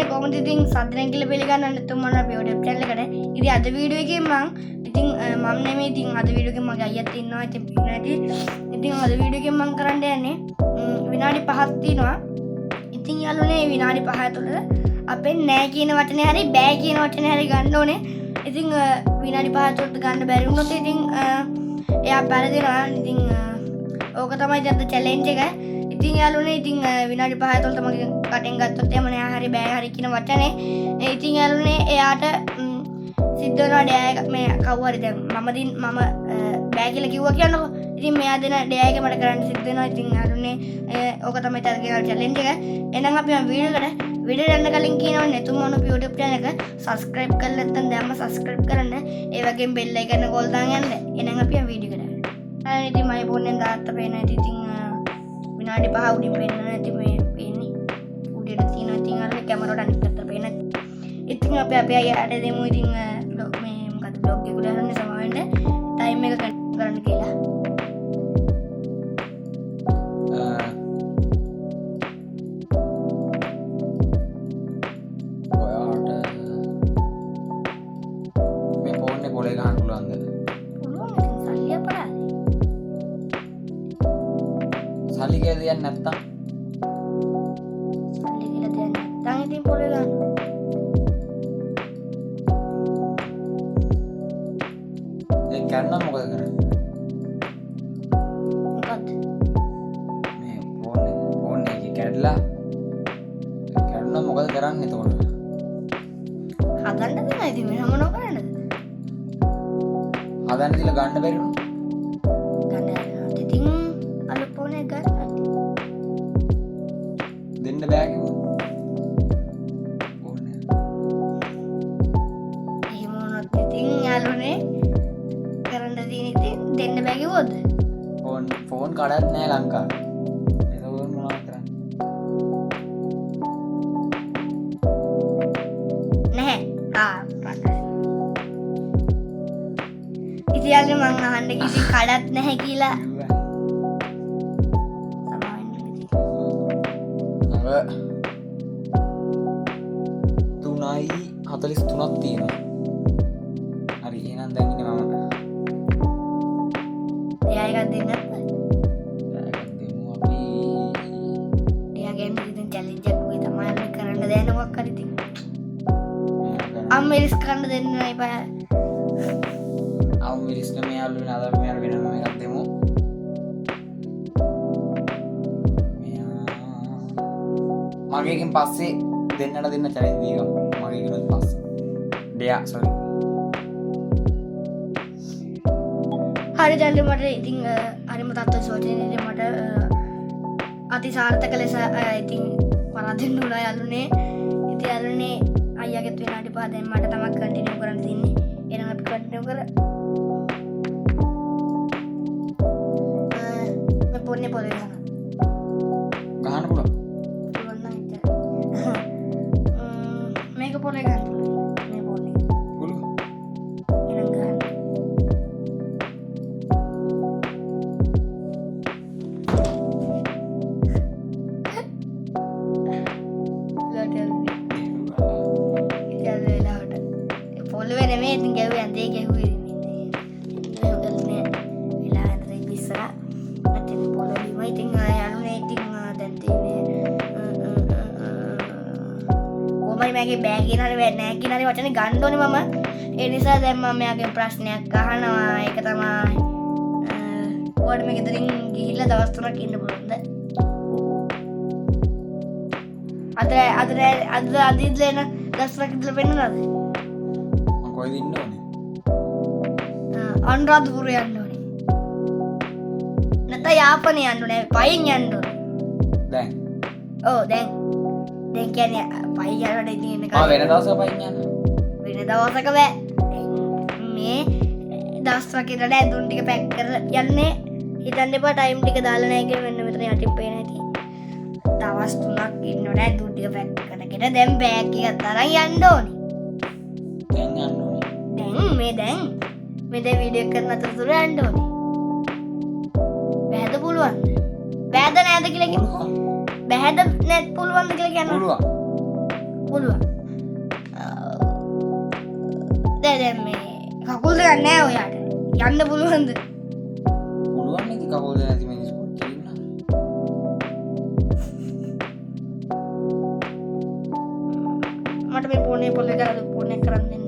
යාළුවනේ කොහොමද ඉතින් සද්දෙන් කියලා පිළිගන්න තුමන අපේ YouTube channel එකට. ඉතින් අද වීඩියෝ එකේ ඉතින් මම නෙමෙයි ඉතින් අද වීඩියෝ එකේ මගේ අයියාත් ඉන්නවා ඉතින් පින්නටි. ඉතින් අද වීඩියෝ එකෙන් මම කරන්න යන්නේ විනාඩි 5ක් තියෙනවා. ඉතින් යාළුවනේ විනාඩි 5 ඇතුළත අපේ නෑ කියන වචනේ හරි බෑ කියන වචනේ හරි ගන්න ඕනේ. ඉතින් විනාඩි 5 ඇතුළත ගන්න බැරි වුණොත් ඉතින් එයා පරදිනවා. ඉතින් ඕක තමයි දැන් චැලෙන්ජ් එක. ඉතින් යාළුවනේ ඉතින් විනාඩි 5 ඇතුළත මගේ කටෙන් ගත්තොත් එහම නෑ හරි බෑ හරි කියන වචනේ. ඉතින් යාළුවනේ එයාට සිද්ධ වෙනවා ඩෑ එක මේ කවුරු හරි දැන් මම බෑ කියලා කිව්වා කියන්නකො. ඉතින් මෙයා දෙන ඩෑ එක මට කරන්න සිද්ධ වෙනවා. ඉතින් යාළුවනේ ඕක තමයි තරගේ චැලෙන්ජ් එක. එහෙනම් අපි වීඩියෝ යන්න කලින් කියනවා නෙතුමන YouTube channel එක subscribe කරලා නැත්නම් දැම්ම subscribe කරන්න. ඒ වගේම bell icon එක කොල් දාන් යන්න. එහෙනම් අපි වීඩියෝ එකට යන්න. ඉතින් මගේ ෆෝන් එකෙන් දාන්න පේන ඉතින් විනාඩි 5 උඩින් පේන්න නැති මේ පේන්නේ උඩට තියෙනවා. ඉතින් අර කැමරාවට අනිත් පැත්තට පේන. ඉතින් අපි අයියාට දෙමු ඉතින් මේ මොකද බ්ලොග් එක උඩ හරන්නේ සමාවෙන්න ටයිම් එක කරන්න කියලා. මේ ෆෝන් එක පොලේ ගහන්න පුළුවන්ද? පුළුවන්. ඉතින් සල්ලි අපරාධ. සල්ලි කියලා දෙයක් නැත්තම් සල්ලි කියලා දෙයක් නැත්නම් ඉතින් පොලේ ගන්න. ඒ කන්න මොකද කරන්නේ? මොකද්ද? මේ ෆෝන් එක කැඩලා කැඩුණා මොකද කරන්නේ එතකොට? හදන්න දෙනවා. ඉතින් මෙහෙම මොනව කරන්නද? හදන්න දීලා ගන්න බැරි වුණා. ගන්න යනවා. ඉතින් අර ෆෝන් එක ගන්න. දෙන්න බෑ කිව්වා. ඕනේ. එහෙම වුණොත් ඉතින් යාළුවනේ කරන්න තියෙන ඉතින් දෙන්න බෑ කිව්වොත් ෆෝන් කඩත් නෑ ලංකාවේ. එතකොට මොනවද කරන්නේ? නැහැ. ඉතින් යාළුවනේ මං අහන්න කිසි කඩත් නැහැ කියලා සමාවෙන්න ඉතින්. අර 3:43ක් තියෙනවා. හරි එහෙනම් දැන් ඉන්නේ මම. එයා එකක් දෙන්න නැත්නම් ඒකත් දෙමු අපි. එයාගෙන් ඉතින් චැලෙන්ජ් එකක් වගේ තමයි අපි කරන්න දෙන්න මොකක් හරි ඉතින්. අම්මෙලිස් කරන්න දෙන්න එපා. මිරිස් මේ යාළුවනේ අද මෙයාට වෙනම එකක් දෙමු. මගේ එකෙන් පස්සේ දෙන්නට දෙන්න චැලෙන්ජ් දීගමු. මගේ එකෙන් පස්සේ. දෙයා සෝරි. හරි දැන් මට ඉතින් හරිම තත්ත්ව සෝචනීය මට අතිසාර්ථක ලෙස ඉතින් පරදින්න උනා යාළුවනේ. ඉතින් යාළුවනේ අයියාගෙත් විනාඩි 5 දැන් මට තමයි කන්ටිනියු කරන්න තියෙන්නේ. එහෙනම් අපි කන්ටිනියු කරමු. මේ පොන්නේ පොලේ ගන්න. ගහන්න පුළුවන්. පුළුවන් නම් ඉතින්. මේක පොලේ ගන්න. මේ පොන්නේ. පුළුවන්. එහෙනම් ගන්න. පොල්ලුවේ නෙමෙයි ඉතින් ගැහුවේ අන්තේ ගැහුවේ ඉතින් මේ වෙලා ඇඳේ ඉස්සරහ අතින් පොළොවේම ඉතින් යන්නේ ඉතින් දැන් තියෙන්නේ කොහොමයි මගේ බෑ කියන හරි නෑ කියන හරි වචනේ ගන්න ඕනේ මම. ඒ නිසා දැන් මම මෙයාගෙන් ප්‍රශ්නයක් අහනවා. ඒක තමයි ඔයාලට මේ ගෙදරින් ගිහිල්ලා දවස් 3ක් ඉන්න පුළුවන්ද? අද ඉඳලා දවස් 3ක් ඉඳලා වෙන්නවද? කොහෙද ඉන්න ඕනේ? අනුරාධපුරේ යන්න ඕනේ. නැත්නම් යාපනයේ යන්න ඕනේ. පයින් යන්න ඕනේ. දැන්. ඔව් දැන් කියන්නේ පයින් යනකොට ඉතින් එන්න වෙන දවසක පයින් යන්න. වෙන දවසක බෑ. මේ දවස් වගේ ඉඳලා ඇඳුම් ටික පැක් කරලා යන්නේ. හිතන්න එපා ටයිම් ටික දාලා නැහැ කියලා මෙන්න මෙතන යටින් පේන හැටි. දවස් 3ක් ඉන්නකොට ඇඳුම් ටික පැක් කරගෙන දැන් බෑග් එකක් අරන් යන්න ඕනේ. දැන් යන්න ඕනේ. දැන් මේ වීඩියෝ කරන අතරතුර යන්න ඕනේ. බෑද පුළුවන්ද? බෑද නැද්ද කියලා කියන්න. බෑද නැත් පුළුවන්ද කියලා කියන්න. පුළුවන්. පුළුවන්. දැන් මේ කකුල් දෙක නැහැ ඔයාට. යන්න පුළුවන්ද? පුළුවන් නේද කවුද නැති මිනිස්සු කියන්න. මට මේ ෆෝනේ පොල් එක ෆෝන් එක කරන් දෙන්න.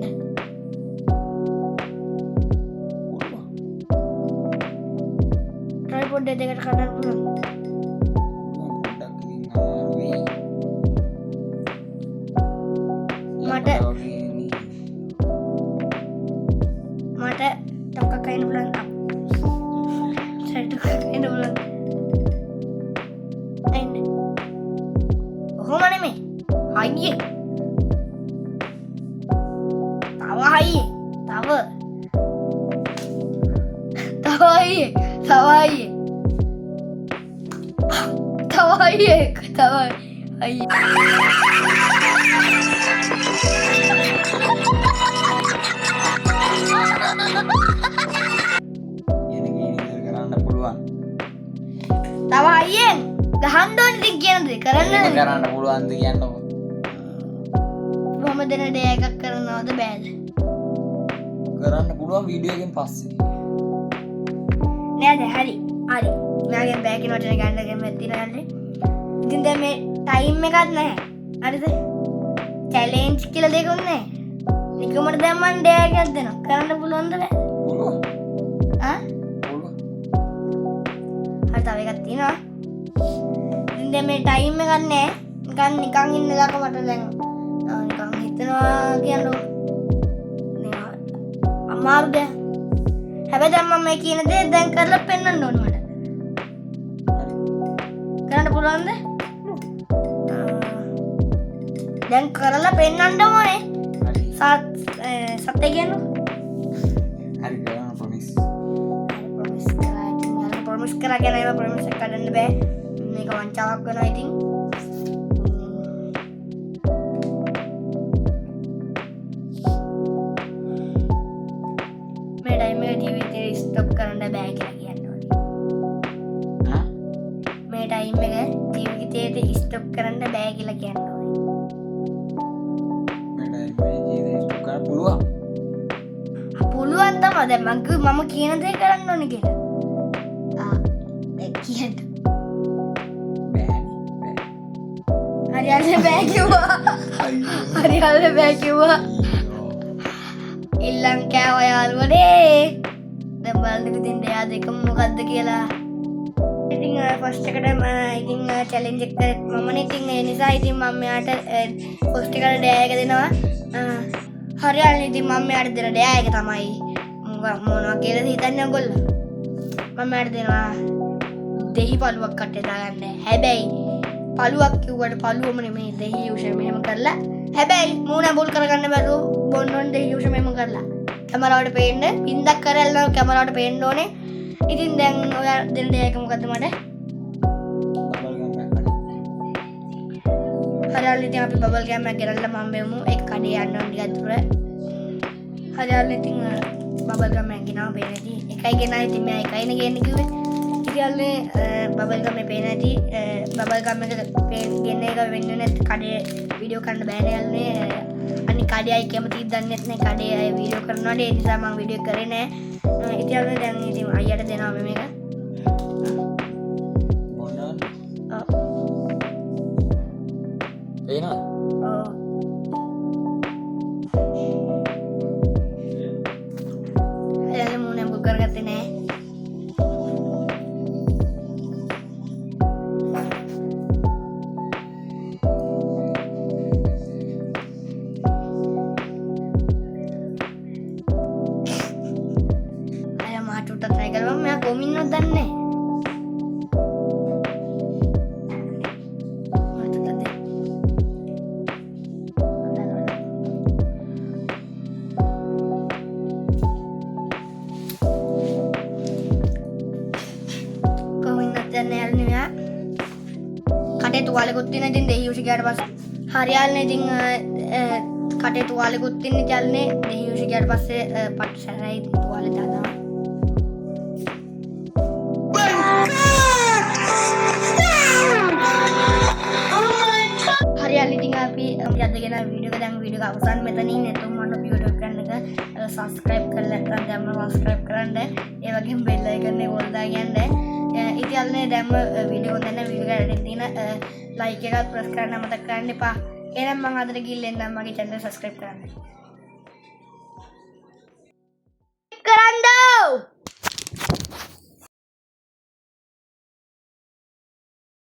පුළුවන්. ට්‍රයිපොඩ් දෙකට කඩන්න පුළුවන්. පොඩ්ඩක් ඉතින් අමාරුයි. මට ටොක්ක කයින් පුළුවන්. සයිට් කයින් පුළුවන්. එන්න. කොහොම නෙමෙයි. අයියේ. තව අයියේ. තව අයියේ. තව අයියේ. තව අයියේ. තව අයියේ. කරන්න පුළුවන්. තව අයියෙන් ගහන්න ඕනේ ඉතින් කියන දේ කරන්න. ඒක කරන්න පුළුවන්ද කියන්නකො. කොහොමද දෙන දේ එකක් කරනවද බෑද? කරන්න පුළුවන් වීඩියෝ එකෙන් පස්සේ. නේද? හරි. හරි. මගේ බෑග් එක වටේ ගන්න ගෙමෙත් තියන්නේ. ඉතින් දැන් මේ ටයිම් එකක් නැහැ. හරිද? චැලෙන්ජ් කියලා දෙයක් නැහැ. නිකමට දැන් මම ඩේ එකක් දෙනවා. කරන්න පුළුවන්ද බෑ? පුළුවන්. ආ? පුළුවන්. හරි තව එකක් තියෙනවා. ඉතින් දැන් මේ ටයිම් එකක් නැහැ. නිකන් ඉන්න දාක මට දැන් නිකන් හිතනවා කියනවා. අමාරුද? හැබැයි දැන් මම මේ කියන දේ දැන් කරලා පෙන්නන්න ඕනේ මට. කරන්න පුළුවන්ද? දැන් කරලා පෙන්නන්න ඕනේ. හරි. සත්‍ය කියනවා. හරි කරන්න ප්‍රොමිස්. ප්‍රොමිස් කරා කියන ඒවා ප්‍රොමිස් එක කඩන්න බෑ. මේක වංචාවක් වෙනවා ඉතින්. මේ ටයිම් එක ජීවිතේ ස්ටොප් කරන්න බෑ කියලා කියනවා. හා? මේ ටයිම් එක ජීවිතේ ස්ටොප් කරන්න බෑ කියලා කියනවා. පුළුවන්. පුළුවන් තමයි. දැන් මම කියන දේ කරන්න ඕනේ කියලා. කියන්න. හරියට බෑ කිව්වා. හරියට බෑ කිව්වා. ඉල්ලන් කෑව යාළුවනේ. දැන් බලන්න ඉතින් එයා දෙකම මොකද්ද කියලා. ඉතින් ෆස්ට් එකට ඉතින් චැලෙන්ජ් එක කරත් මමනේ ඉතින් ඒ නිසා ඉතින් මම මෙයාට ෆස්ට් එකට ඩෑ එක දෙනවා. හරියට ඉතින් මම මෙයාට දෙන ඩෑ එක තමයි මොනවා කියලා හිතන්නේ ඔයගොල්ලෝ. මම මෙයාට දෙනවා දෙහි පළුවක් කටේ දාගන්න. හැබැයි පළුවක් කිව්වට පළුවම නෙමෙයි දෙහි යූෂ මෙහෙම කරලා. හැබැයි මූණ බුල් කරගන්න බැරුව බොන්නොන් දෙහි යූෂ මෙහෙම කරලා. කැමරාවට පේන්න බින්දක් කරලා කැමරාවට පේන්න ඕනේ. ඉතින් දැන් ඔයා දෙන දේ එක මොකද්ද මට? හරියට ඉතින් අපි බබල් ගෑම් එක ගෙනල්ලා මම බෙමු. ඒක කඩේ යන්න ඕන ටිකක් දුර. හරියට ඉතින් බබල් ගෑම් එක ගෙනාව බේරදී. එකයි ගෙනාවේ ඉතින් මම එකයිනේ ගේන්න කිව්වේ. ඉතින්ල්නේ බබල් ගම් මේ පේන ඇති බබල් ගම් එක ගෙන්න එක වෙන්නේ නැත් කඩේ වීඩියෝ කරන්න බෑනේ යන්නේ. අනිත් කඩේ අය කැමති දන්නෙත් නැහැ කඩේ අය වීඩියෝ කරනවාට ඒ නිසා මම වීඩියෝ කරේ නැහැ. ඉතින්ල්නේ දැන් ඉතින් අයියට දෙනවා මේක. මොනවා? ඔව්. එනවා. ඔව්. එයාලා මොනේ බුක් කරගත්තේ නැහැ. try කරපම් මම කොමින්නක් දන්නේ කොමින්නක් දන්නේ යාළුවා කටේ තුවාලෙකුත් තියෙන ඉතින් දෙහි යුෂි ගියාට පස්සේ හරියාලනේ ඉතින් කටේ තුවාලෙකුත් තියෙන චල්නේ දෙහි යුෂි ගියාට පස්සේ පට්ට සැරයි තුවාලෙ දානවා ඉතින් අපි අදගෙන වීඩියෝ එක දැන් වීඩියෝ එක අවසන් මෙතනින් එතුමන් අපි YouTube channel එක subscribe කරලා නැත්නම් දැම්ම subscribe කරන්න ඒ වගේම bell icon එක ඕල් දාගන්න ඉතින් අදනේ දැම්ම වීඩියෝ එක දැන් වීඩියෝ එකට තියෙන like එකත් press කරන්න මතක කරන්න එපා එහෙනම් මම අදට ගිහින් එන්නම් මගේ channel subscribe කරන්න